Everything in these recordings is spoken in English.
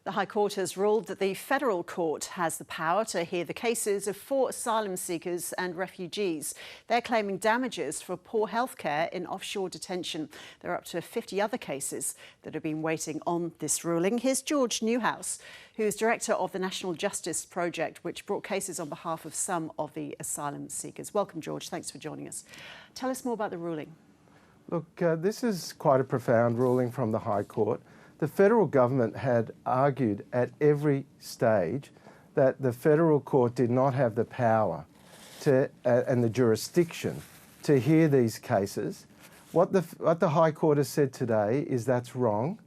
The High Court has ruled that the federal court has the power to hear the cases of 4 asylum seekers and refugees. They're claiming damages for poor healthcare in offshore detention. There are up to 50 other cases that have been waiting on this ruling. Here's George Newhouse, who's director of the National Justice Project, which brought cases on behalf of some of the asylum seekers. Welcome, George. Thanks for joining us. Tell us more about the ruling. Look, this is quite a profound ruling from the High Court. The federal government had argued at every stage that the federal court did not have the power to, and the jurisdiction to hear these cases. What the High Court has said today is that's wrong.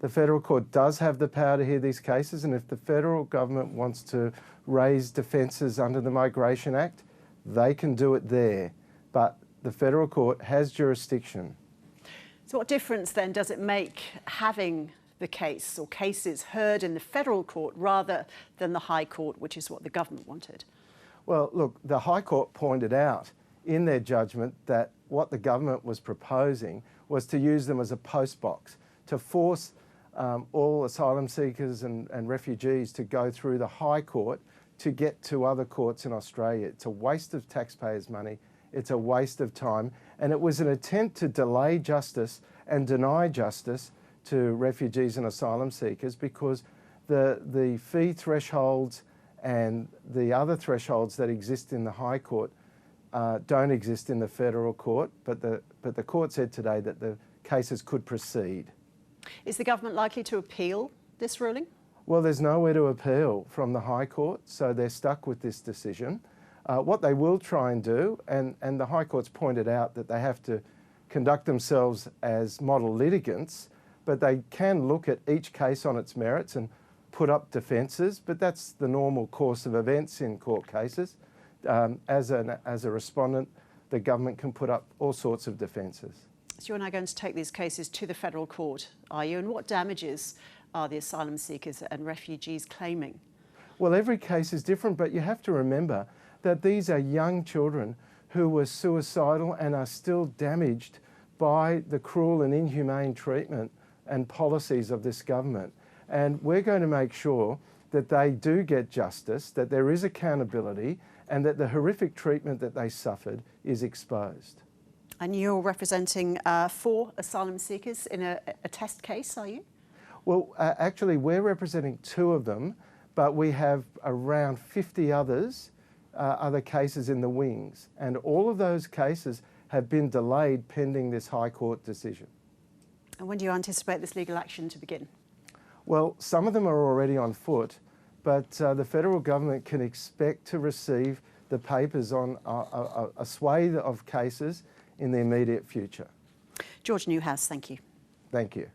The federal court does have the power to hear these cases, and if the federal government wants to raise defences under the Migration Act, they can do it there. But the federal court has jurisdiction. So what difference then does it make having the case or cases heard in the federal court rather than the High Court, which is what the government wanted? Well, look, the High Court pointed out in their judgment that what the government was proposing was to use them as a postbox, to force all asylum seekers and refugees to go through the High Court to get to other courts in Australia. It's a waste of taxpayers' money. It's a waste of time, and it was an attempt to delay justice and deny justice to refugees and asylum seekers because the fee thresholds and the other thresholds that exist in the High Court don't exist in the federal court, but the court said today that the cases could proceed. Is the government likely to appeal this ruling? Well, there's nowhere to appeal from the High Court, so they're stuck with this decision. What they will try and do, and the High Court's pointed out that they have to conduct themselves as model litigants, but they can look at each case on its merits and put up defences, but that's the normal course of events in court cases. As a respondent, the government can put up all sorts of defences. So you're now going to take these cases to the federal court, are you? And what damages are the asylum seekers and refugees claiming? Well, every case is different, but you have to remember that these are young children who were suicidal and are still damaged by the cruel and inhumane treatment and policies of this government. And we're going to make sure that they do get justice, that there is accountability, and that the horrific treatment that they suffered is exposed. And you're representing 4 asylum seekers in a test case, are you? Well, actually, we're representing 2 of them, but we have around 50 other cases in the wings, and all of those cases have been delayed pending this High Court decision. And when do you anticipate this legal action to begin? Well, some of them are already on foot, but the federal government can expect to receive the papers on a swathe of cases in the immediate future. George Newhouse, thank you. Thank you.